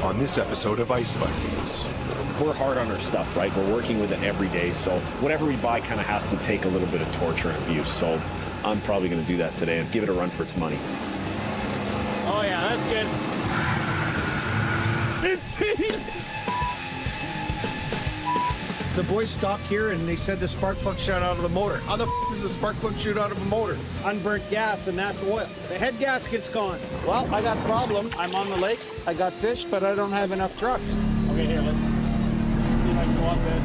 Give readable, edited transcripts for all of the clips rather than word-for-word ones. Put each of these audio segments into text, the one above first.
on this episode of Ice Vikings. We're hard on our stuff, right? We're working with it every day, so whatever we buy kind of has to take a little bit of torture and abuse. So I'm probably going to do that today and give it a run for its money. Oh yeah, that's good. It's easy. The boys stopped here and they said the spark plug shot out of the motor. How the does the spark plug shoot out of a motor? Unburnt gas, and that's oil. The head gasket's gone. Well, I got a problem. I'm on the lake. I got fish, but I don't have enough trucks. Okay, here, let's see if I can go up this.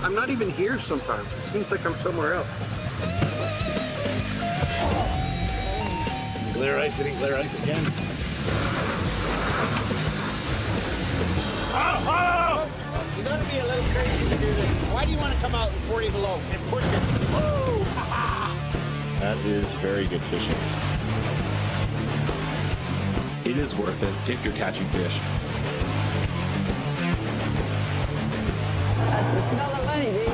I'm not even here sometimes. It seems like I'm somewhere else. Clear ice, hitting clear ice again. Oh! You gotta be a little crazy to do this. Why do you want to come out in 40 below and push it? Woo! That is very good fishing. It is worth it if you're catching fish. That's the smell of money, baby.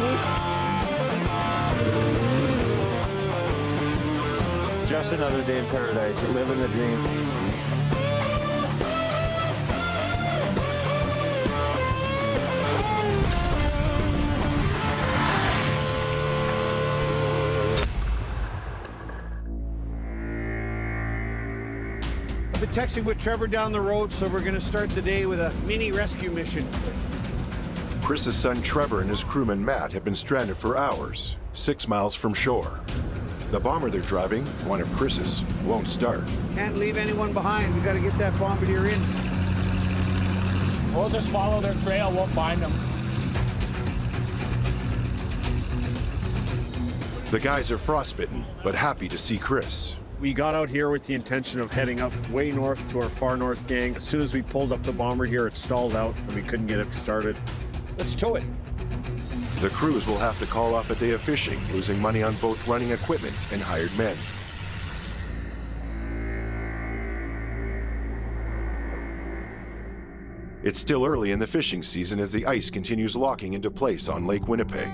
Just another day in paradise, living the dream. I've been texting with Trevor down the road, so we're gonna start the day with a mini rescue mission. Chris's son Trevor and his crewman Matt have been stranded for hours, 6 miles from shore. The bomber they're driving, one of Chris's, won't start. Can't leave anyone behind. We gotta get that bombardier in. We'll just follow their trail, we'll find them. The guys are frostbitten, but happy to see Chris. We got out here with the intention of heading up way north to our far north gang. As soon as we pulled up the bomber here, it stalled out and we couldn't get it started. Let's tow it. The crews will have to call off a day of fishing, losing money on both running equipment and hired men. It's still early in the fishing season as the ice continues locking into place on Lake Winnipeg.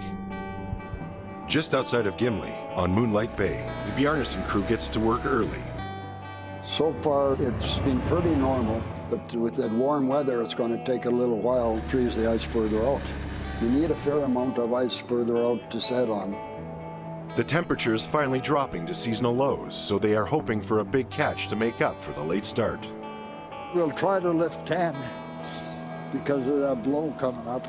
Just outside of Gimli, on Moonlight Bay, the Bjarnason crew gets to work early. So far, it's been pretty normal, but with that warm weather, it's going to take a little while to freeze the ice further out. You need a fair amount of ice further out to set on. The temperature is finally dropping to seasonal lows, so they are hoping for a big catch to make up for the late start. We'll try to lift 10 because of that blow coming up.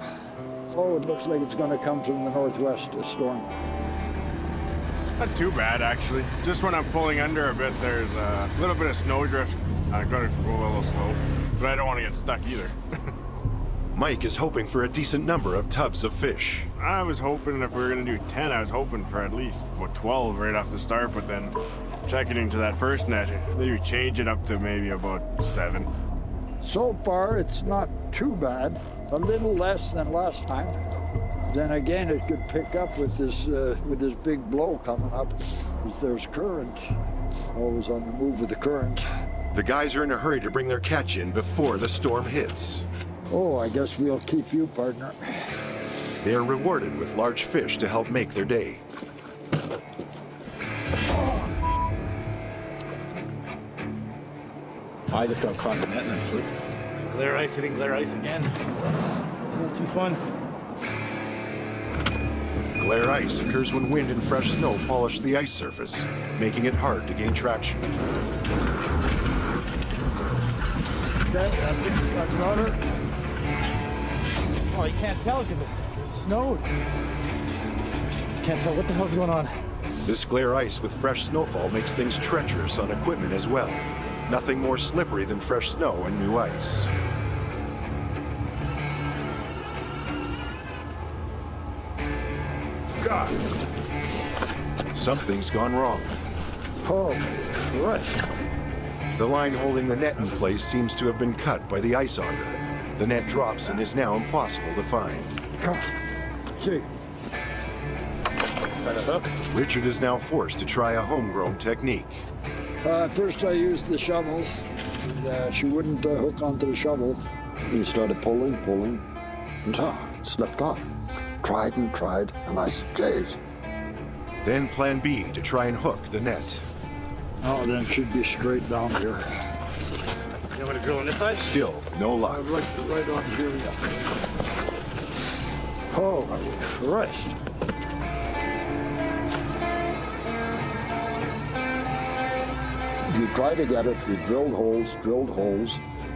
Oh, it looks like it's going to come from the northwest, a storm. Not too bad, actually. Just when I'm pulling under a bit, there's a little bit of snowdrift. I gotta go a little slow, but I don't want to get stuck either. Mike is hoping for a decent number of tubs of fish. I was hoping if we were gonna do 10, I was hoping for at least 12 right off the start, but then checking into that first net, maybe change it up to maybe about 7. So far, it's not too bad. A little less than last time. Then again, it could pick up with this big blow coming up, because there's current. Always on the move with the current. The guys are in a hurry to bring their catch in before the storm hits. Oh, I guess we'll keep you, partner. They are rewarded with large fish to help make their day. I just got caught in the net and I slipped. Clear ice, hitting clear ice again. It's not too fun. Glare ice occurs when wind and fresh snow polish the ice surface, making it hard to gain traction. Oh, you can't tell because it snowed. Can't tell what the hell's going on. This glare ice with fresh snowfall makes things treacherous on equipment as well. Nothing more slippery than fresh snow and new ice. God! Something's gone wrong. Holy Christ. The line holding the net in place seems to have been cut by the ice auger. The net drops and is now impossible to find. Gee. Got a hook. Richard is now forced to try a homegrown technique. First I used the shovel, and she wouldn't hook onto the shovel. He started pulling, and it slipped off. Tried, and I said, geez. Then plan B to try and hook the net. Oh, then she'd be straight down here. You want me to drill on this side? Still, no luck. Right on here, yeah. Holy Christ. We tried to get it, we drilled holes,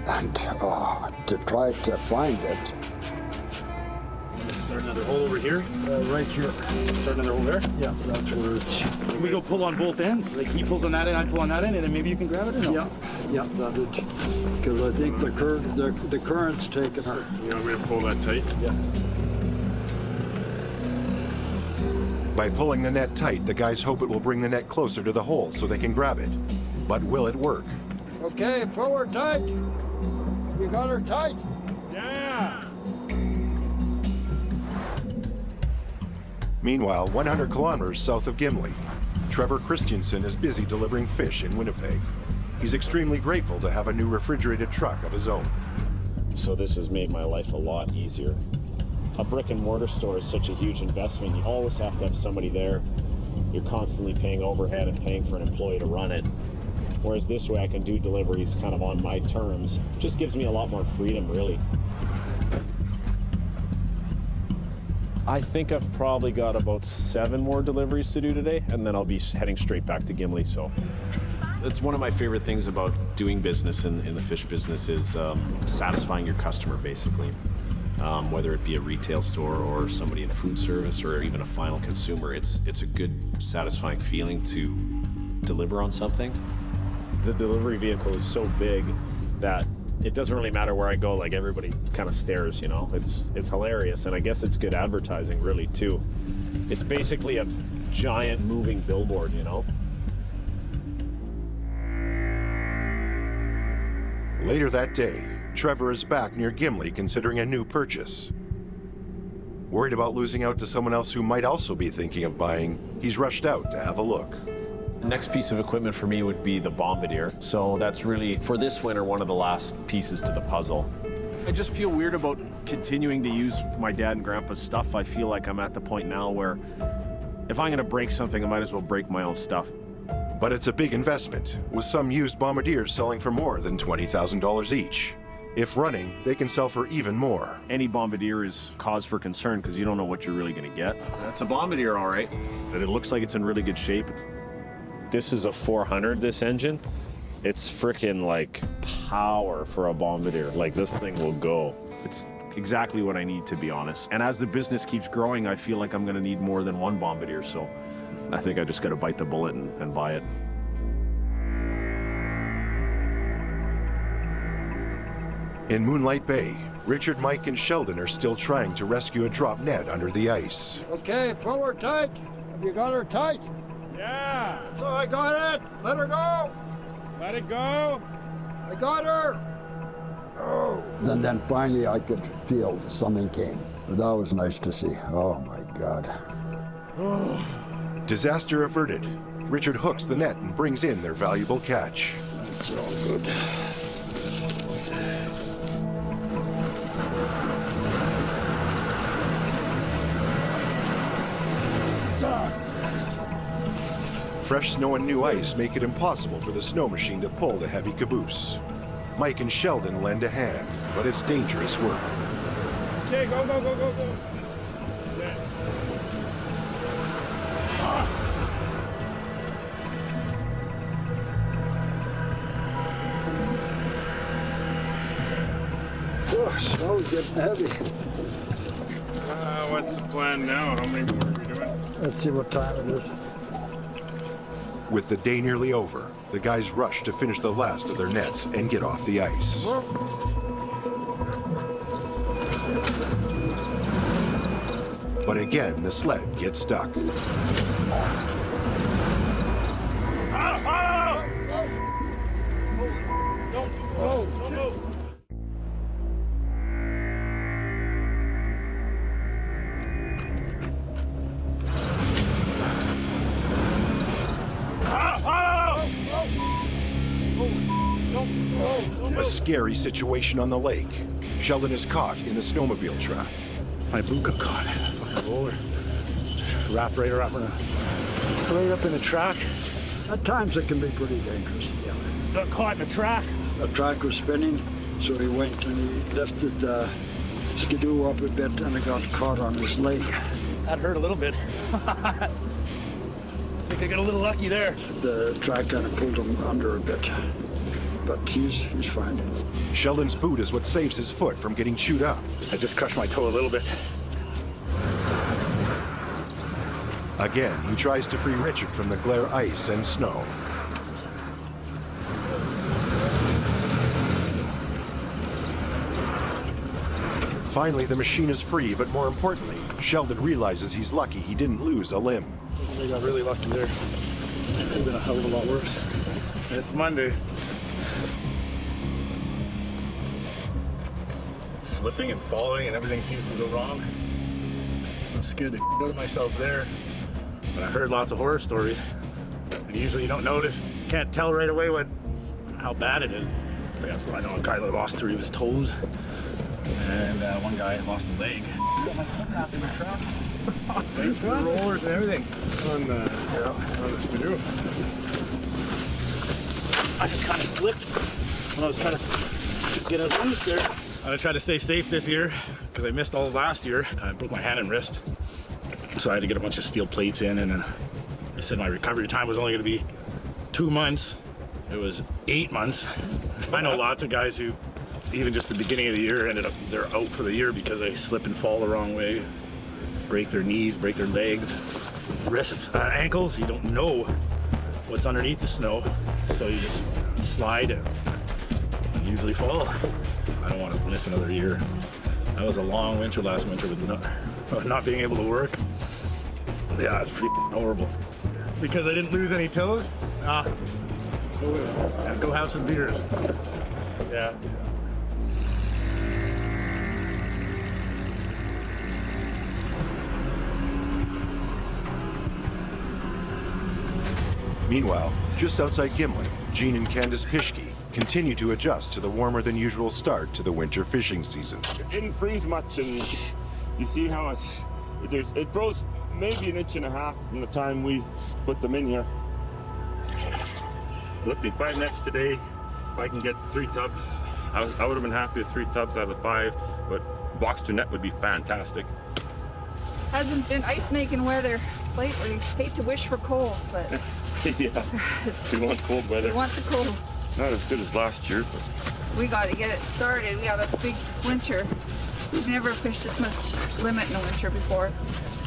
and to try to find it. Start another hole over here. Right here. Start another hole there. Yeah, that's where it's. Can we go pull on both ends? Like he pulls on that end, I pull on that end, and then maybe you can grab it or no? Yeah, that it. Because I think the current's taking her. You want me to pull that tight? Yeah. By pulling the net tight, the guys hope it will bring the net closer to the hole so they can grab it. But will it work? Okay, pull her tight. You got her tight? Yeah! Meanwhile, 100 kilometers south of Gimli, Trevor Christensen is busy delivering fish in Winnipeg. He's extremely grateful to have a new refrigerated truck of his own. So this has made my life a lot easier. A brick and mortar store is such a huge investment. You always have to have somebody there. You're constantly paying overhead and paying for an employee to run it. Whereas this way I can do deliveries kind of on my terms. Just gives me a lot more freedom, really. I think I've probably got about 7 more deliveries to do today, and then I'll be heading straight back to Gimli, so. That's one of my favorite things about doing business in the fish business is satisfying your customer, basically. Whether it be a retail store or somebody in food service or even a final consumer, it's a good, satisfying feeling to deliver on something. The delivery vehicle is so big that it doesn't really matter where I go, like everybody kind of stares, you know? It's hilarious, and I guess it's good advertising, really, too. It's basically a giant moving billboard, you know? Later that day, Trevor is back near Gimli considering a new purchase. Worried about losing out to someone else who might also be thinking of buying, he's rushed out to have a look. The next piece of equipment for me would be the bombardier. So that's really, for this winter, one of the last pieces to the puzzle. I just feel weird about continuing to use my dad and grandpa's stuff. I feel like I'm at the point now where if I'm gonna break something, I might as well break my own stuff. But it's a big investment, with some used bombardiers selling for more than $20,000 each. If running, they can sell for even more. Any bombardier is cause for concern because you don't know what you're really gonna get. That's a bombardier, all right. But it looks like it's in really good shape. This is a 400, this engine. It's freaking like power for a bombardier. Like this thing will go. It's exactly what I need, to be honest. And as the business keeps growing, I feel like I'm gonna need more than one bombardier. So I think I just gotta bite the bullet and buy it. In Moonlight Bay, Richard, Mike, and Sheldon are still trying to rescue a dropped net under the ice. Okay, pull her tight. Have you got her tight? Yeah! So I got it. Let her go. Let it go! I got her. Oh. And then finally I could feel something came. But that was nice to see. Oh my God. Disaster averted. Richard hooks the net and brings in their valuable catch. That's all good. Fresh snow and new ice make it impossible for the snow machine to pull the heavy caboose. Mike and Sheldon lend a hand, but it's dangerous work. Okay, go, go, go, go, go. Yeah. Oh, snow's getting heavy. What's the plan now? How many more are we doing? Let's see what time it is. With the day nearly over, the guys rush to finish the last of their nets and get off the ice. But again, the sled gets stuck. A scary situation on the lake. Sheldon is caught in the snowmobile track. My boot got caught. Fucking roller. Wrap right up in the track. At times it can be pretty dangerous, yeah. Got caught in a track. The track was spinning, so he went and he lifted the skidoo up a bit and it got caught on his leg. That hurt a little bit. I think I got a little lucky there. The track kind of pulled him under a bit, but he's fine. Sheldon's boot is what saves his foot from getting chewed up. I just crushed my toe a little bit. Again, he tries to free Richard from the glare ice and snow. Finally, the machine is free, but more importantly, Sheldon realizes he's lucky he didn't lose a limb. I got really lucky there. It could have been a hell of a lot worse. It's Monday. Slipping and falling and everything seems to go wrong. I'm scared the out of myself there. But I heard lots of horror stories. And usually you don't notice, can't tell right away how bad it is. That's what I know. A guy lost 3 of his toes. And one guy lost a leg. Got my foot wrapped in the truck. Thanks for the rollers and everything. On the skidoo. I just kind of slipped when I was trying to get out loose there. I tried to stay safe this year because I missed all of last year. I broke my hand and wrist. So I had to get a bunch of steel plates in, and then they said my recovery time was only going to be 2 months. It was 8 months. I know lots of guys who, even just the beginning of the year, they're out for the year because they slip and fall the wrong way, break their knees, break their legs, wrists, ankles. You don't know what's underneath the snow, so you just slide and usually fall. I don't want to miss another year. That was a long winter last winter with not being able to work. Yeah, it's pretty horrible. Because I didn't lose any toes, go have some beers. Yeah. Meanwhile, just outside Gimli, Gene and Candace Pischke continue to adjust to the warmer than usual start to the winter fishing season. It didn't freeze much, and you see how it froze maybe 1.5 inches from the time we put them in here. Lifting 5 nets today. If I can get 3 tubs, I would have been happy with 3 tubs out of the 5, but box to net would be fantastic. Hasn't been ice making weather lately. Hate to wish for cold, but Yeah, we want cold weather. we want the cold. Not as good as last year, but We got to get it started. We have a big winter. We've never fished this much limit in a winter before,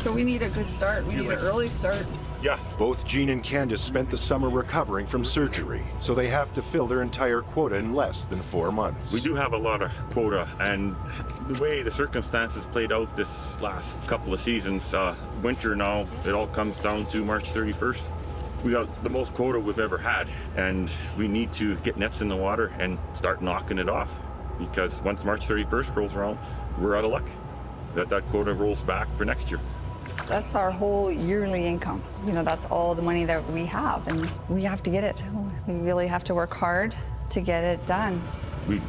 so we need a good start. We need an early start. yeah. Both Gene and Candace spent the summer recovering from surgery, so they have to fill their entire quota in less than 4 months. We do have a lot of quota, and the way the circumstances played out this last couple of seasons, winter now, it all comes down to March 31st. We got the most quota we've ever had, and we need to get nets in the water and start knocking it off, because once March 31st rolls around, we're out of luck. That quota rolls back for next year. That's our whole yearly income. You know, that's all the money that we have, and we have to get it. We really have to work hard to get it done. We're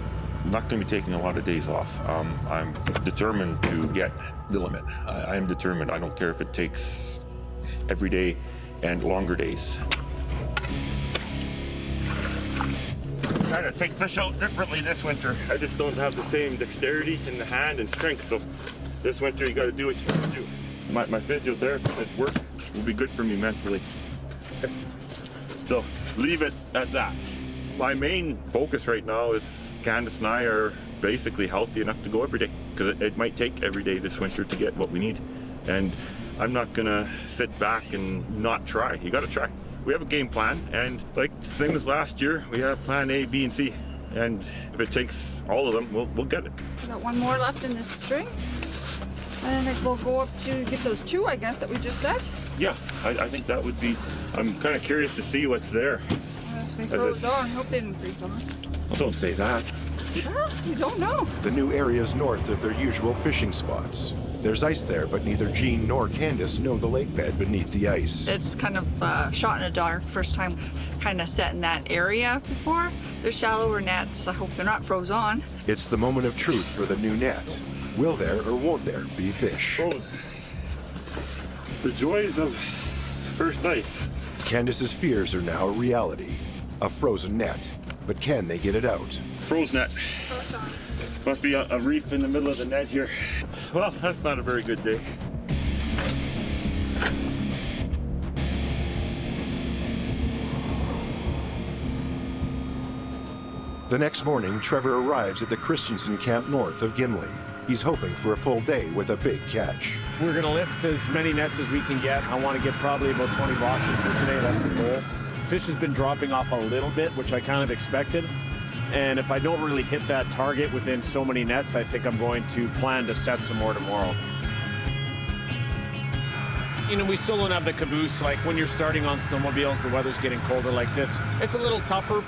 not going to be taking a lot of days off. I'm determined to get the limit. I am determined. I don't care if it takes every day and longer days. Trying to take fish out differently this winter. I just don't have the same dexterity in the hand and strength, so this winter you got to do what you got to do. My physiotherapist at work will be good for me mentally. So leave it at that. My main focus right now is Candace and I are basically healthy enough to go every day, because it might take every day this winter to get what we need. And I'm not gonna sit back and not try. You gotta try. We have a game plan, and like same as last year, we have plan A, B, and C. And if it takes all of them, we'll get it. We got 1 more left in this string. And then we'll go up to get those 2, I guess, that we just said. Yeah, I think that would be, I'm kind of curious to see what's there. They froze on. Hope they didn't freeze on. Well, don't say that. Well, you don't know. The new area is north of their usual fishing spots. There's ice there, but neither Gene nor Candace know the lake bed beneath the ice. It's kind of shot in the dark. First time kind of set in that area before. They're shallower nets. I hope they're not froze on. It's the moment of truth for the new net. Will there or won't there be fish? The joys of first ice. Candace's fears are now a reality. A frozen net. But can they get it out? Froze net. Must be a reef in the middle of the net here. Well, that's not a very good day. The next morning, Trevor arrives at the Christensen camp north of Gimli. He's hoping for a full day with a big catch. We're gonna lift as many nets as we can get. I want to get probably about 20 boxes for today. That's the goal. Fish has been dropping off a little bit, which I kind of expected. And if I don't really hit that target within so many nets, I think I'm going to plan to set some more tomorrow. You know, we still don't have the caboose. Like when you're starting on snowmobiles, the weather's getting colder like this. It's a little tougher.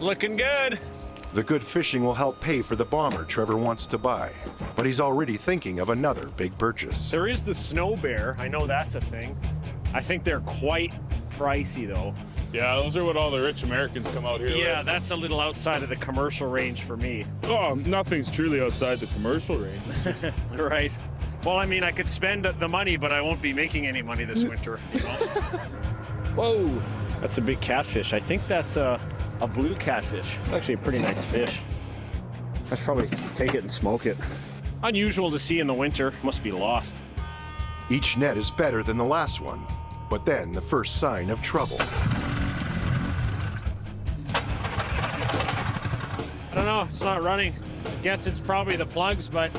Looking good. The good fishing will help pay for the bomber Trevor wants to buy, but he's already thinking of another big purchase. There is the snow bear. I know that's a thing. I think they're quite pricey though. Yeah, those are what all the rich Americans come out here Yeah, with. that's a little outside of the commercial range for me. Oh, nothing's truly outside the commercial range. Right. Well, I mean, I could spend the money, but I won't be making any money this winter. You know? Whoa, that's a big catfish. I think that's a blue catfish. It's actually a pretty nice fish. I should probably just take it and smoke it. Unusual to see in the winter. Must be lost. Each net is better than the last one, but then the first sign of trouble. I don't know, it's not running. Guess it's probably the plugs, but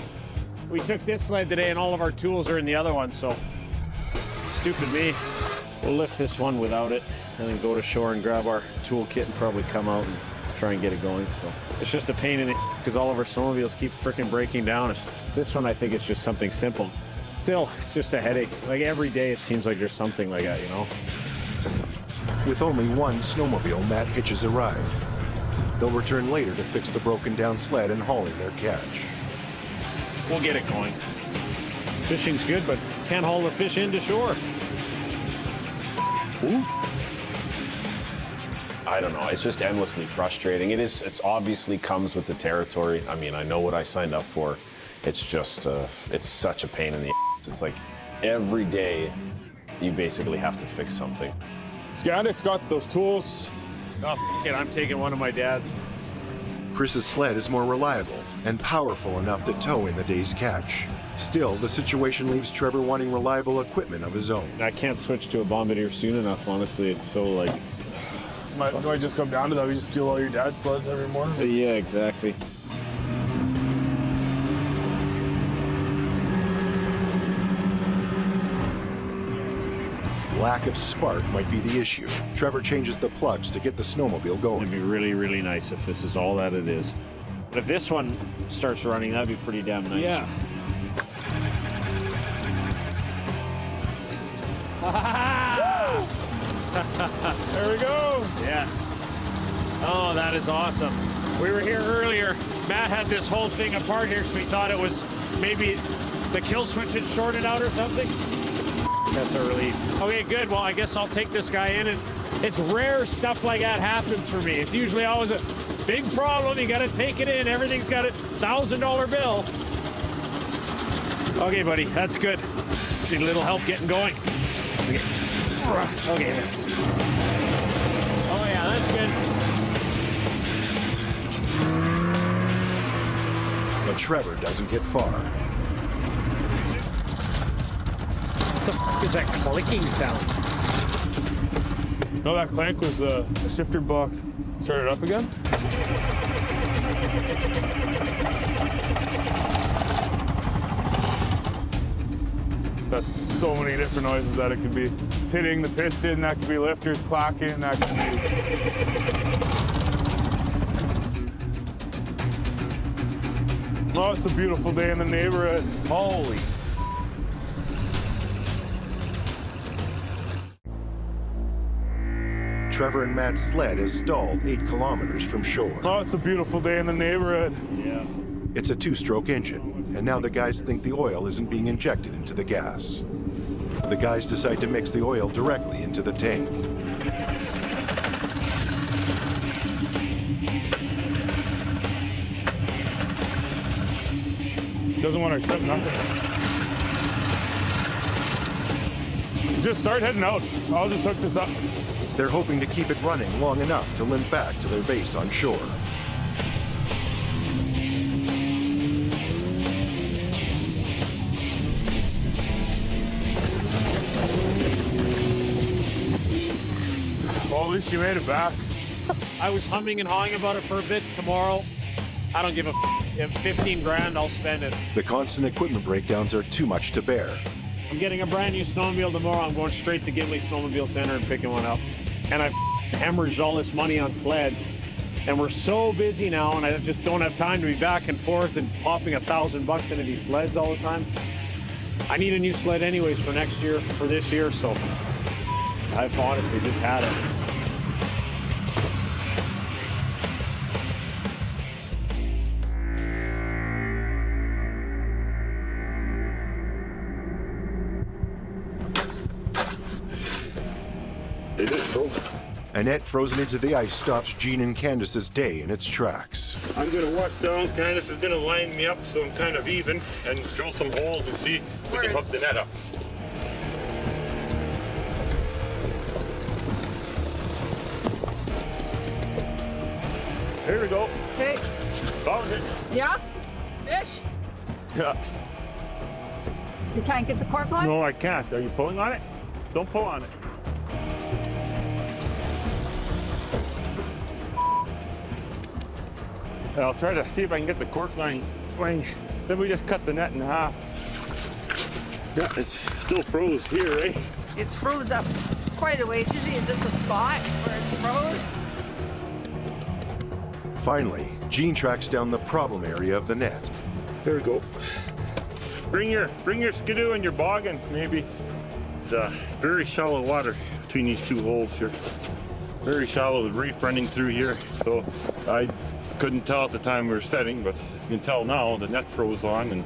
we took this sled today and all of our tools are in the other one, so stupid me. We'll lift this one without it and then go to shore and grab our toolkit and probably come out and try and get it going. So it's just a pain in the because all of our snowmobiles keep freaking breaking down. This one, I think it's just something simple. Still, it's just a headache. Like every day it seems like there's something like that, you know? With only one snowmobile, Matt hitches a ride. They'll return later to fix the broken down sled and haul in their catch. We'll get it going. Fishing's good, but can't haul the fish into shore. Ooh. I don't know, it's just endlessly frustrating. It's obviously comes with the territory. I mean, I know what I signed up for. It's just, it's such a pain in the ass. It's like every day you basically have to fix something. Icelandic's got those tools. Oh, and I'm taking one of my dad's. Chris's sled is more reliable and powerful enough to tow in the day's catch. Still, the situation leaves Trevor wanting reliable equipment of his own. I can't switch to a bombardier soon enough, honestly. It's so like... Might just come down to that. We just steal all your dad's sleds every morning. Yeah, exactly. Lack of spark might be the issue. Trevor changes the plugs to get the snowmobile going. It'd be really, really nice if this is all that it is. But if this one starts running, that'd be pretty damn nice. Yeah. There we go. Yes. Oh, that is awesome. We were here earlier. Matt had this whole thing apart here, so we thought it was maybe the kill switch had shorted out or something. That's a relief. Okay, good. Well, I guess I'll take this guy in, and it's rare stuff like that happens for me. It's usually always a big problem. You got to take it in. Everything's got a $1,000 bill. Okay, buddy, that's good. Need a little help getting going. Okay, that's... Oh, yeah, that's good. But Trevor doesn't get far. What the f is that clicking sound? No, that clank was a shifter box. Start it up again. That's so many different noises that it could be. It's hitting the piston, that could be lifters clacking, that could be... Oh, it's a beautiful day in the neighborhood. Holy. Trevor and Matt's sled is stalled 8 kilometers from shore. Oh, it's a beautiful day in the neighborhood. Yeah. It's a 2-stroke engine, and now the guys think the oil isn't being injected into the gas. The guys decide to mix the oil directly into the tank. Doesn't want to accept nothing. just start heading out. I'll just hook this up. They're hoping to keep it running long enough to limp back to their base on shore. Well, at least you made it back. I was humming and hawing about it for a bit. Tomorrow, I don't give a f. 15 grand, I'll spend it. The constant equipment breakdowns are too much to bear. I'm getting a brand new snowmobile tomorrow. I'm going straight to Gimli Snowmobile Center and picking one up. And I've hemorrhaged all this money on sleds. And we're so busy now, and I just don't have time to be back and forth and popping $1,000 into these sleds all the time. I need a new sled anyways for next year, for this year, so I've honestly just had it. It is broke. A net frozen into the ice stops Gene and Candace's day in its tracks. I'm gonna walk down. Candace is gonna line me up so I'm kind of even and drill some holes and see if we can hook the net up. Here we go. Okay. Found it. Yeah? Fish? Yeah. You can't get the cork line? No, I can't. Are you pulling on it? Don't pull on it. I'll try to see if I can get the cork line going. Then we just cut the net in half. Yeah, it's still froze here, eh? It's froze up quite a ways. Usually it's just a spot where it's froze. Finally, Gene tracks down the problem area of the net. There we go. Bring your skidoo and your boggin, maybe. It's very shallow water between these two holes here. Very shallow with reef running through here. So I couldn't tell at the time we were setting, but as you can tell now, the net froze on and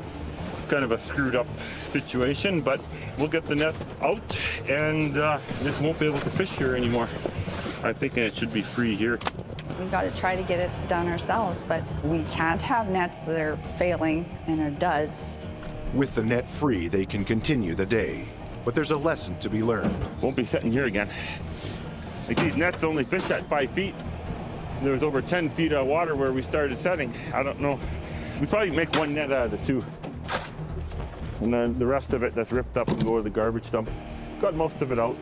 kind of a screwed up situation, but we'll get the net out and just won't be able to fish here anymore. I'm thinking it should be free here. We got to try to get it done ourselves, but we can't have nets that are failing and are duds. With the net free, they can continue the day. But there's a lesson to be learned. Won't be setting here again. Like these nets only fish at 5 feet. There was over 10 feet of water where we started setting. I don't know. We probably make one net out of the two. And then the rest of it that's ripped up and go to the garbage dump. Got most of it out.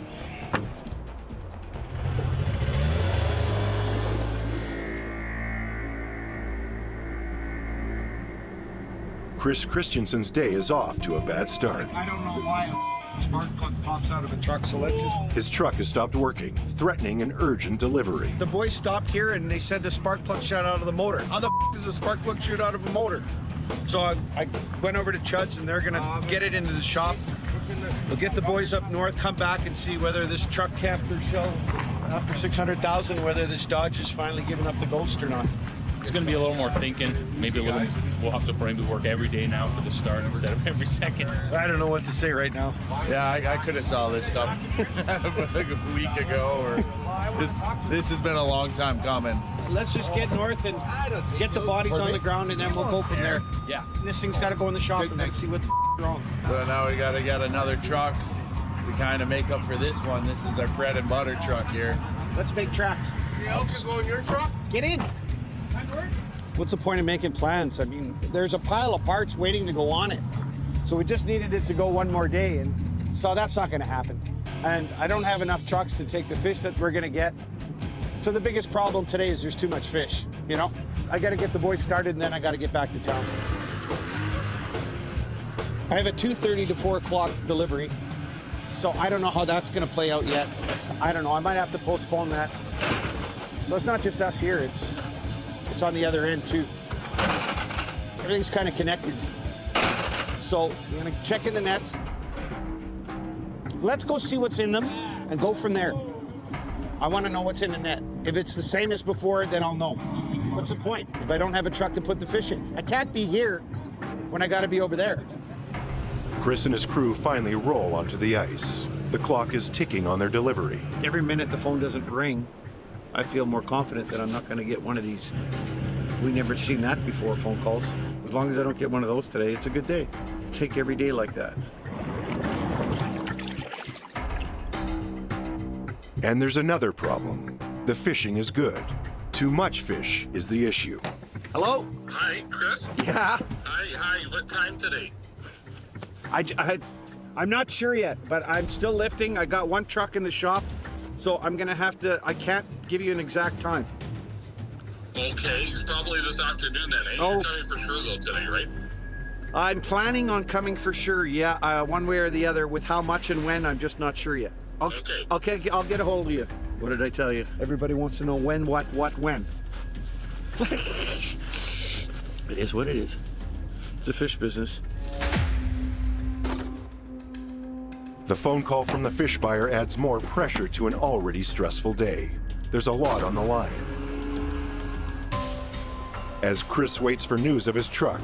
Chris Christensen's day is off to a bad start. I don't know why a spark plug pops out of a truck, so let's just... His truck has stopped working, threatening an urgent delivery. The boys stopped here and they said the spark plug shot out of the motor. How the does a spark plug shoot out of a motor? So I went over to Chud's and they're gonna get it into the shop. We'll get the boys up north, come back and see whether this truck camper shell, after 600,000, whether this Dodge has finally given up the ghost or not. It's going to be a little more thinking. Maybe we'll have to probably work every day now for the start instead of every second. I don't know what to say right now. Yeah, I could have saw this stuff like a week ago, or this has been a long time coming. Let's just get north and get the bodies on the ground, and then we'll go from there. Yeah. This thing's got to go in the shop and then see what's wrong. So now we got to get another truck to kind of make up for this one. This is our bread and butter truck here. Let's make tracks. You help you go in your truck? Get in. What's the point of making plans? I mean, there's a pile of parts waiting to go on it. So we just needed it to go one more day, and so that's not going to happen. And I don't have enough trucks to take the fish that we're going to get. So the biggest problem today is there's too much fish, you know? I got to get the boys started, and then I got to get back to town. I have a 2:30 to 4 o'clock delivery, so I don't know how that's going to play out yet. I don't know. I might have to postpone that. So it's not just us here. It's on the other end too. Everything's kind of connected. So we're gonna check in the nets. Let's go see what's in them and go from there. I want to know what's in the net. If it's the same as before, then I'll know. What's the point if I don't have a truck to put the fish in? I can't be here when I gotta be over there. Chris and his crew finally roll onto the ice. The clock is ticking on their delivery. Every minute the phone doesn't ring, I feel more confident that I'm not going to get one of these. We've never seen that before, phone calls. As long as I don't get one of those today, it's a good day. Take every day like that. And there's another problem. The fishing is good. Too much fish is the issue. Hello? Hi, Chris? Yeah. Hi, what time today? I'm not sure yet, but I'm still lifting. I got one truck in the shop, so I'm gonna have to, I can't give you an exact time. Okay, it's probably this afternoon then, eh? Oh. You're coming for sure though today, right? I'm planning on coming for sure, yeah, one way or the other. With how much and when, I'm just not sure yet. Okay. Okay, I'll get a hold of you. What did I tell you? Everybody wants to know when, what, when. It is what it is. It's a fish business. The phone call from the fish buyer adds more pressure to an already stressful day. There's a lot on the line. As Chris waits for news of his truck,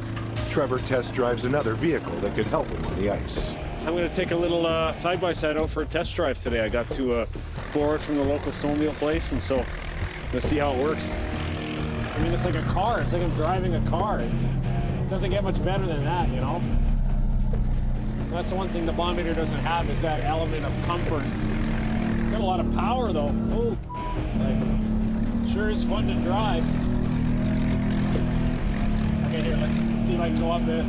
Trevor test drives another vehicle that could help him on the ice. I'm going to take a little side-by-side out for a test drive today. I got to borrow it from the local snowmobile place, and so let's see how it works. I mean, it's like a car. It's like I'm driving a car. It doesn't get much better than that, you know? That's the one thing the Bombardier doesn't have, is that element of comfort. It's got a lot of power, though. Oh, like, sure is fun to drive. Okay, here, let's see if I can go up this.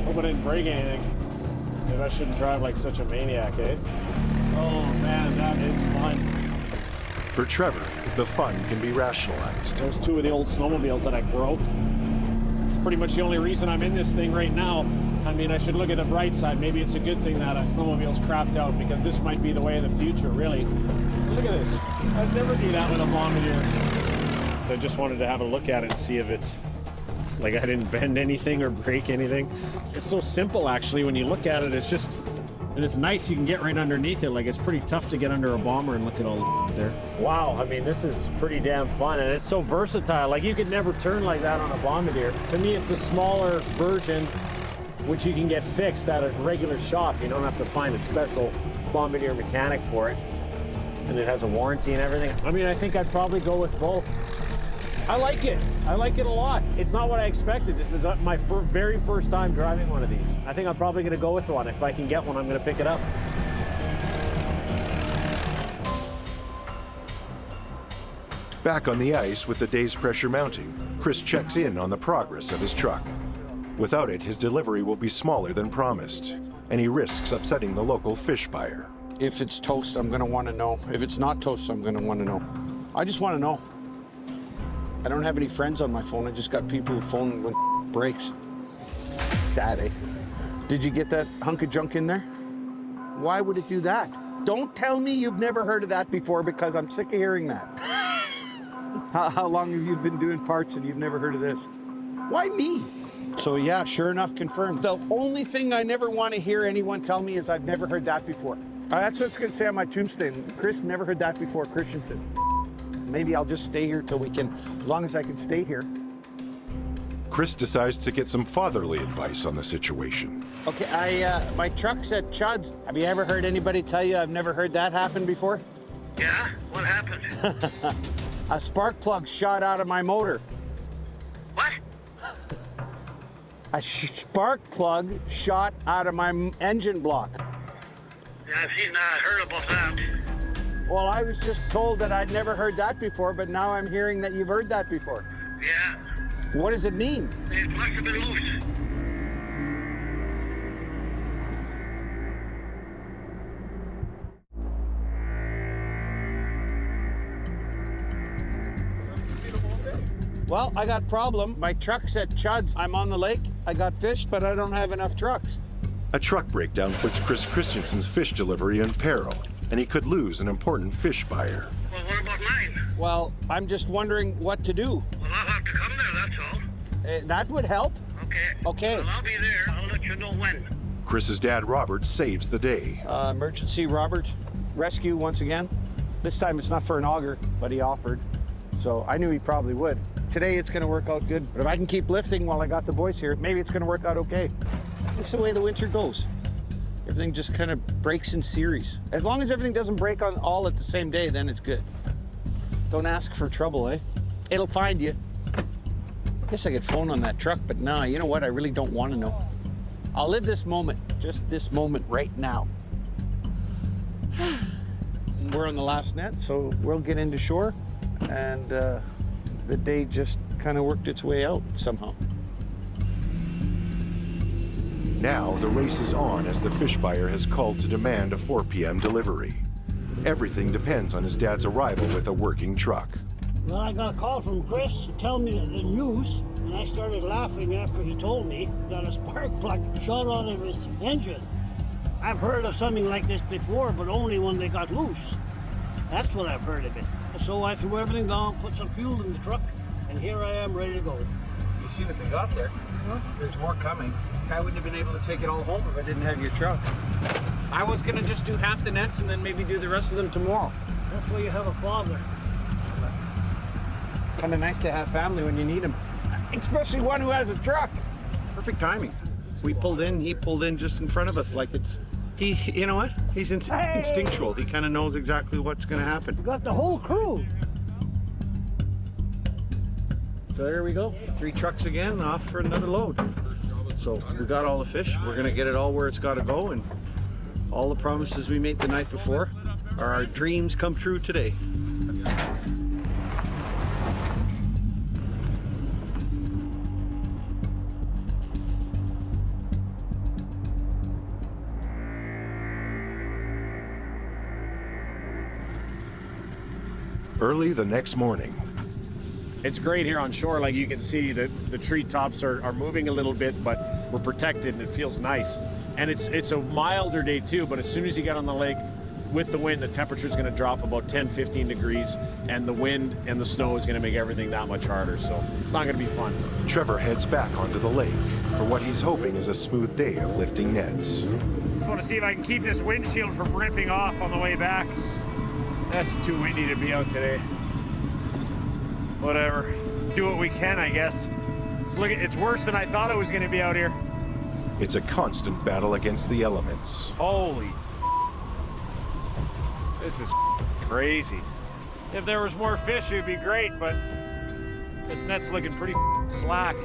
Hope I didn't break anything. Maybe I shouldn't drive like such a maniac, eh? Oh man, that is fun. For Trevor, the fun can be rationalized. Those two of the old snowmobiles that I broke. It's pretty much the only reason I'm in this thing right now. I mean, I should look at the bright side. Maybe it's a good thing that a snowmobile's crapped out, because this might be the way of the future, really. Look at this. I'd never do that with a Bombardier. I just wanted to have a look at it and see if it's like I didn't bend anything or break anything. It's so simple, actually. When you look at it, it's just, and it's nice. You can get right underneath it. Like, it's pretty tough to get under a bomber and look at all the there. Wow, I mean, this is pretty damn fun, and it's so versatile. Like, you could never turn like that on a Bombardier. To me, it's a smaller version, which you can get fixed at a regular shop. You don't have to find a special Bombardier mechanic for it. And it has a warranty and everything. I mean, I think I'd probably go with both. I like it. I like it a lot. It's not what I expected. This is my very first time driving one of these. I think I'm probably going to go with one. If I can get one, I'm going to pick it up. Back on the ice with the day's pressure mounting, Chris checks in on the progress of his truck. Without it, his delivery will be smaller than promised, and he risks upsetting the local fish buyer. If it's toast, I'm gonna want to know. If it's not toast, I'm gonna want to know. I just want to know. I don't have any friends on my phone. I just got people who phone when breaks. Sad, eh? Did you get that hunk of junk in there? Why would it do that? Don't tell me you've never heard of that before, because I'm sick of hearing that. How long have you been doing parts and you've never heard of this? Why me? So yeah, sure enough, confirmed. The only thing I never want to hear anyone tell me is I've never heard that before. That's what it's going to say on my tombstone. Chris never heard that before, Christensen. Maybe I'll just stay here till we can, as long as I can stay here. Chris decides to get some fatherly advice on the situation. Okay, my truck's at Chud's. Have you ever heard anybody tell you I've never heard that happen before? Yeah? What happened? A spark plug shot out of my motor. What? A spark plug shot out of my engine block. Yeah, I've heard about that. Well, I was just told that I'd never heard that before, but now I'm hearing that you've heard that before. Yeah. What does it mean? It must have been loose. Well, I got a problem. My truck's at Chud's. I'm on the lake. I got fish, but I don't have enough trucks. A truck breakdown puts Chris Christensen's fish delivery in peril, and he could lose an important fish buyer. Well, what about mine? Well, I'm just wondering what to do. Well, I'll have to come there, that's all. That would help. Okay. Okay. Well, I'll be there. I'll let you know when. Chris's dad, Robert, saves the day. Emergency, Robert. Rescue once again. This time it's not for an auger, but he offered. So I knew he probably would. Today it's gonna work out good. But if I can keep lifting while I got the boys here, maybe it's gonna work out okay. That's the way the winter goes. Everything just kind of breaks in series. As long as everything doesn't break on all at the same day, then it's good. Don't ask for trouble, eh? It'll find you. Guess I could phone on that truck, but nah, you know what? I really don't want to know. I'll live this moment, just this moment right now. We're on the last net, so we'll get into shore, and the day just kind of worked its way out somehow. Now the race is on as the fish buyer has called to demand a 4 p.m. delivery. Everything depends on his dad's arrival with a working truck. Well, I got a call from Chris to tell me the news, and I started laughing after he told me that a spark plug shot out of his engine. I've heard of something like this before, but only when they got loose. That's what I've heard of it. So I threw everything down, put some fuel in the truck, and here I am ready to go. You see what they got there? Huh? There's more coming. I wouldn't have been able to take it all home if I didn't have your truck. I was gonna just do half the nets and then maybe do the rest of them tomorrow. That's why you have a father. That's kind of nice to have family when you need them, especially one who has a truck. Perfect timing. We pulled in, he pulled in just in front of us like it's, you know what? He's instinctual. He kind of knows exactly what's gonna happen. You got the whole crew. So there we go. 3 trucks again, off for another load. So we got all the fish. We're gonna get it all where it's gotta go, and all the promises we made the night before are our dreams come true today. Early the next morning. It's great here on shore. Like you can see that the treetops are moving a little bit, but we're protected and it feels nice. And it's a milder day too, but as soon as you get on the lake with the wind, the temperature is going to drop about 10-15 degrees, and the wind and the snow is going to make everything that much harder. So it's not going to be fun. Trevor heads back onto the lake for what he's hoping is a smooth day of lifting nets. Just want to see if I can keep this windshield from ripping off on the way back. That's too windy to be out today. Whatever, let's do what we can, I guess. It's worse than I thought it was going to be out here. It's a constant battle against the elements. Holy, this is crazy. If there was more fish, it would be great, but this net's looking pretty slack.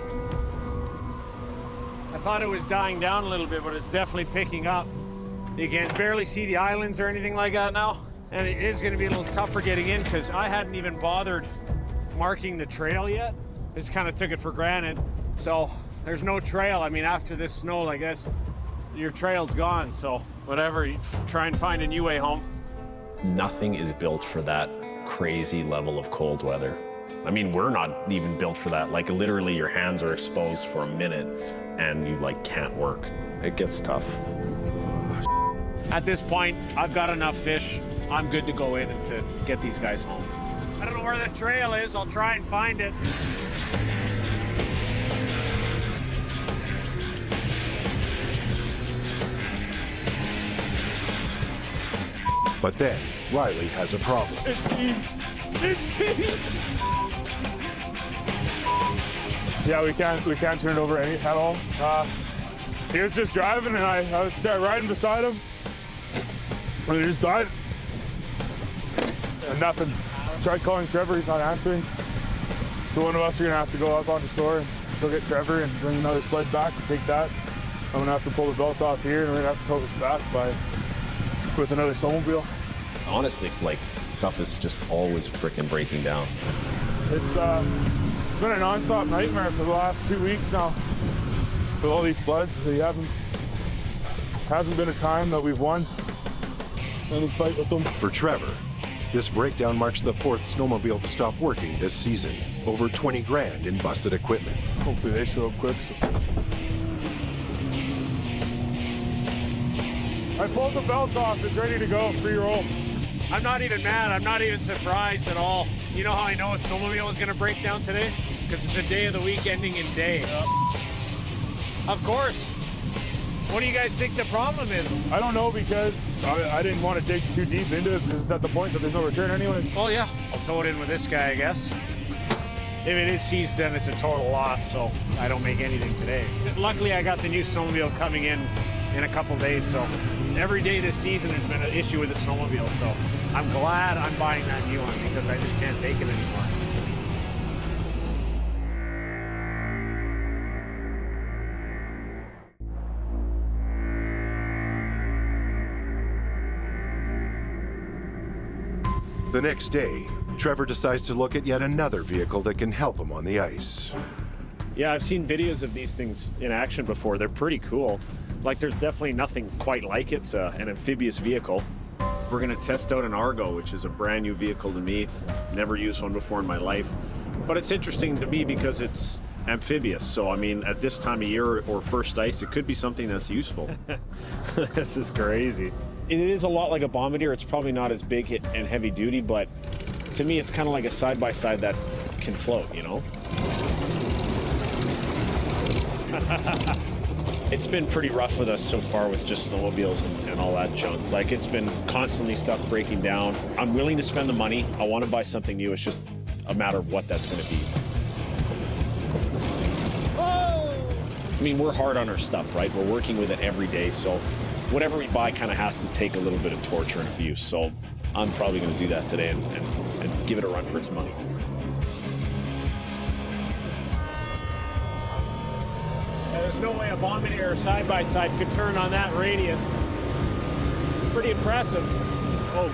I thought it was dying down a little bit, but it's definitely picking up. You can barely see the islands or anything like that now. And it is going to be a little tougher getting in because I hadn't even bothered marking the trail yet. Just kind of took it for granted. So there's no trail. I mean, after this snow, I guess your trail's gone. So whatever, you try and find a new way home. Nothing is built for that crazy level of cold weather. I mean, we're not even built for that. Like literally your hands are exposed for a minute and you like can't work. It gets tough. At this point, I've got enough fish. I'm good to go in and to get these guys home. I don't know where the trail is. I'll try and find it. But then, Riley has a problem. It's seized. It's seized. Yeah, we can't turn it over at all. He was just driving and I was riding beside him and he just died. And nothing. Tried calling Trevor, he's not answering. So one of us are gonna have to go up onto shore and go get Trevor and bring another sled back to take that. I'm gonna have to pull the belt off here and we're gonna have to tow this back with another snowmobile. Honestly, it's like stuff is just always freaking breaking down. It's been a non-stop nightmare for the last 2 weeks now with all these sleds. Hasn't been a time that we've won any fight with them. For Trevor, this breakdown marks the 4th snowmobile to stop working this season. Over 20 grand in busted equipment. Hopefully they show up quick. So. I pulled the belt off, it's ready to go, free roll. I'm not even mad, I'm not even surprised at all. You know how I know a snowmobile is gonna break down today? Because it's a day of the week ending in day. Of course. What do you guys think the problem is? I don't know because I didn't want to dig too deep into it because it's at the point that there's no return anyways. Oh yeah, I'll tow it in with this guy, I guess. If it is seized, then it's a total loss, so I don't make anything today. Luckily, I got the new snowmobile coming in a couple days, so every day this season has been an issue with the snowmobile, so I'm glad I'm buying that new one because I just can't take it anymore. The next day, Trevor decides to look at yet another vehicle that can help him on the ice. Yeah, I've seen videos of these things in action before. They're pretty cool. Like, there's definitely nothing quite like it. It's an amphibious vehicle. We're gonna test out an Argo, which is a brand new vehicle to me. Never used one before in my life. But it's interesting to me because it's amphibious. So, I mean, at this time of year or first ice, it could be something that's useful. This is crazy. It is a lot like a bombardier. It's probably not as big and heavy duty, but to me, it's kind of like a side-by-side that can float, you know? It's been pretty rough with us so far with just snowmobiles and all that junk. Like, it's been constantly stuff breaking down. I'm willing to spend the money. I want to buy something new. It's just a matter of what that's going to be. I mean, we're hard on our stuff, right? We're working with it every day, so whatever we buy kind of has to take a little bit of torture and abuse. So I'm probably going to do that today and give it a run for its money. There's no way a bombardier side-by-side could turn on that radius. Pretty impressive. Oh.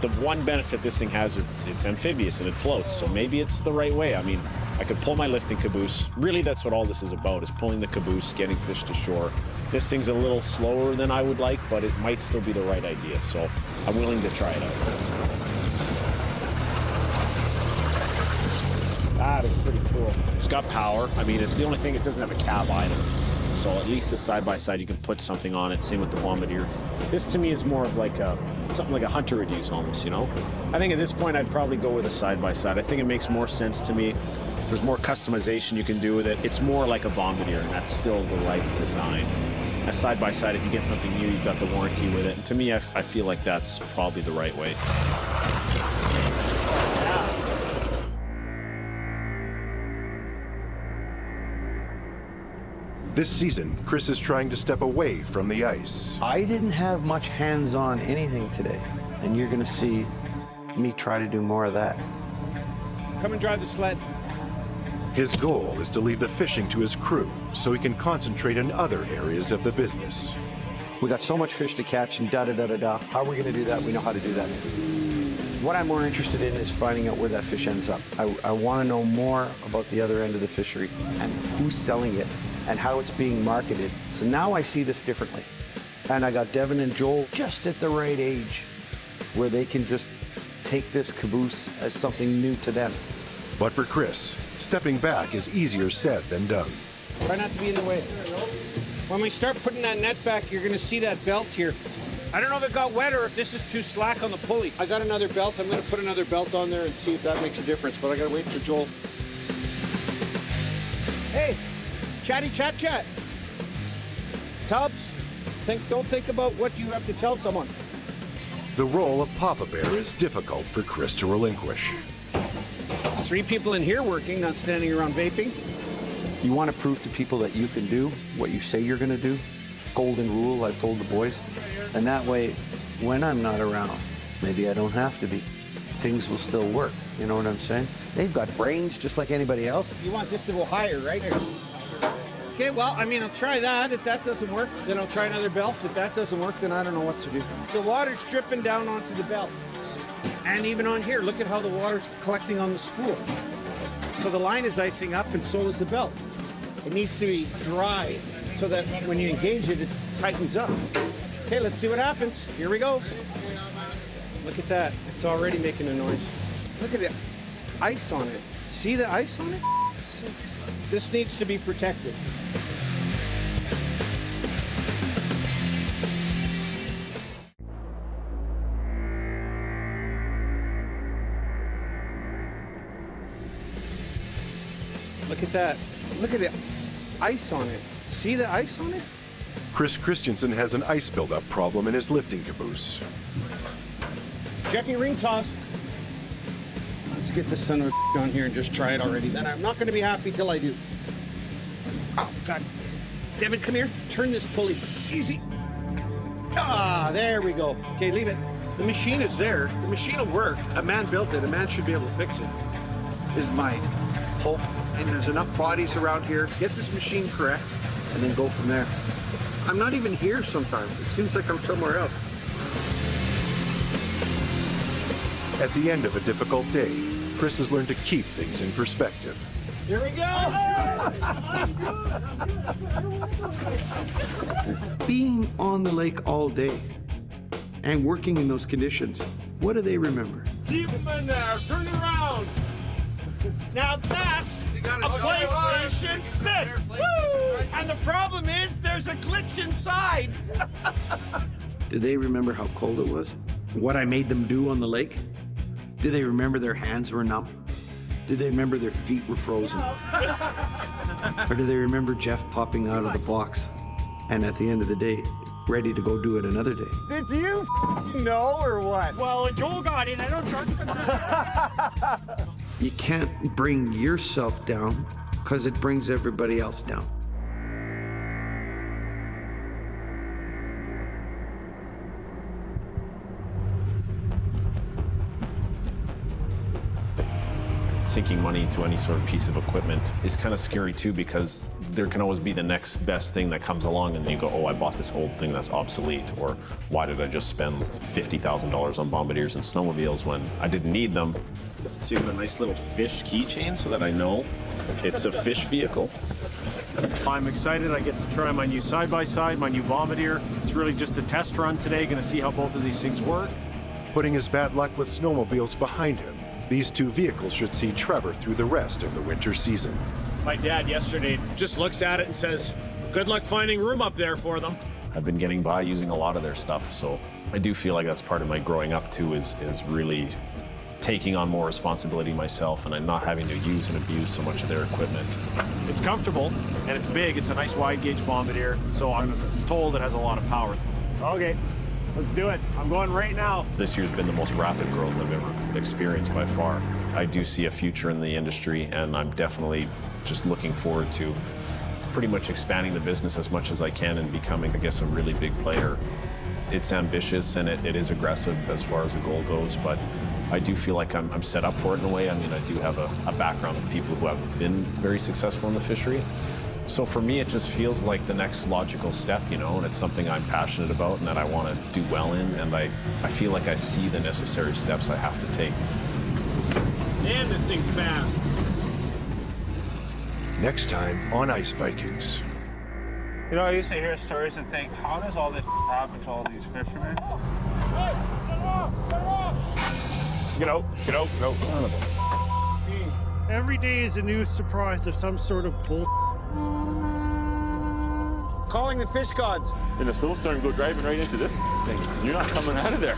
The one benefit this thing has is it's amphibious and it floats, so maybe it's the right way. I mean, I could pull my lifting caboose. Really, that's what all this is about, is pulling the caboose, getting fish to shore. This thing's a little slower than I would like, but it might still be the right idea, so I'm willing to try it out. That is pretty cool. It's got power. I mean, it's the only thing it doesn't have a cab either. So at least the side-by-side, you can put something on it. Same with the bombardier. This to me is more of like something like a hunter would use almost, you know? I think at this point, I'd probably go with a side-by-side. I think it makes more sense to me. There's more customization you can do with it. It's more like a bombardier, and that's still the right design. A side-by-side, if you get something new, you've got the warranty with it. And to me, I feel like that's probably the right way. This season, Chris is trying to step away from the ice. I didn't have much hands-on anything today, and you're gonna see me try to do more of that. Come and drive the sled. His goal is to leave the fishing to his crew so he can concentrate on other areas of the business. We got so much fish to catch and da-da-da-da-da. How are we gonna do that? We know how to do that. What I'm more interested in is finding out where that fish ends up. I wanna know more about the other end of the fishery and who's selling it and how it's being marketed. So now I see this differently. And I got Devin and Joel just at the right age where they can just take this caboose as something new to them. But for Chris, stepping back is easier said than done. Try not to be in the way. When we start putting that net back, you're gonna see that belt here. I don't know if it got wet or if this is too slack on the pulley. I got another belt. I'm gonna put another belt on there and see if that makes a difference, but I gotta wait for Joel. Hey, chatty chat. Tubbs, don't think about what you have to tell someone. The role of Papa Bear is difficult for Chris to relinquish. 3 people in here working, not standing around vaping. You want to prove to people that you can do what you say you're going to do. Golden rule, I've told the boys. And that way, when I'm not around, maybe I don't have to be. Things will still work. You know what I'm saying? They've got brains just like anybody else. You want this to go higher, right? Okay, well, I mean, I'll try that. If that doesn't work, then I'll try another belt. If that doesn't work, then I don't know what to do. The water's dripping down onto the belt. And even on here, look at how the water's collecting on the spool. So the line is icing up and so is the belt. It needs to be dry so that when you engage it, it tightens up. Okay, let's see what happens. Here we go. Look at that. It's already making a noise. Look at the ice on it. See the ice on it? This needs to be protected. Look at that. Look at the ice on it. See the ice on it? Chris Christensen has an ice buildup problem in his lifting caboose. Jeffy, ring toss. Let's get this son of a down here and just try it already. Then I'm not going to be happy till I do. Oh, God. Devin, come here. Turn this pulley. Easy. Ah, there we go. Okay, leave it. The machine is there. The machine will work. A man built it. A man should be able to fix it. Is my hope. And there's enough bodies around here. Get this machine correct and then go from there. I'm not even here sometimes. It seems like I'm somewhere else. At the end of a difficult day, Chris has learned to keep things in perspective. Here we go! Being on the lake all day and working in those conditions, what do they remember? Keep them in there, turn it around. Now that's a PlayStation 6! Woo! And the problem is there's a glitch inside. Do they remember how cold it was? What I made them do on the lake? Do they remember their hands were numb? Do they remember their feet were frozen? Or do they remember Jeff popping out of the box and at the end of the day, ready to go do it another day? Did you know or what? Well, Joel got in. I don't trust him. You can't bring yourself down because it brings everybody else down. Sinking money into any sort of piece of equipment is kind of scary too, because there can always be the next best thing that comes along and you go, oh, I bought this old thing that's obsolete, or why did I just spend $50,000 on bombardiers and snowmobiles when I didn't need them? So you have a nice little fish keychain so that I know it's a fish vehicle. I'm excited. I get to try my new side-by-side, my new bombardier. It's really just a test run today, gonna see how both of these things work. Putting his bad luck with snowmobiles behind him, these two vehicles should see Trevor through the rest of the winter season. My dad yesterday just looks at it and says, good luck finding room up there for them. I've been getting by using a lot of their stuff, so I do feel like that's part of my growing up too, is really taking on more responsibility myself and I'm not having to use and abuse so much of their equipment. It's comfortable and it's big. It's a nice wide gauge bombardier, so I'm told it has a lot of power. Okay, let's do it. I'm going right now. This year's been the most rapid growth I've ever experienced by far. I do see a future in the industry and I'm definitely just looking forward to pretty much expanding the business as much as I can and becoming, I guess, a really big player. It's ambitious and it is aggressive as far as a goal goes, but I do feel like I'm set up for it in a way. I mean, I do have a background of people who have been very successful in the fishery. So for me, it just feels like the next logical step, you know, and it's something I'm passionate about and that I want to do well in, and I feel like I see the necessary steps I have to take. Man, this thing's fast. Next time on Ice Vikings. You know, I used to hear stories and think, how does all this happen to all these fishermen? Get out, get out, get out. Every day is a new surprise of some sort of bull. Calling the fish gods. In a snowstorm, go driving right into this thing. You're not coming out of there.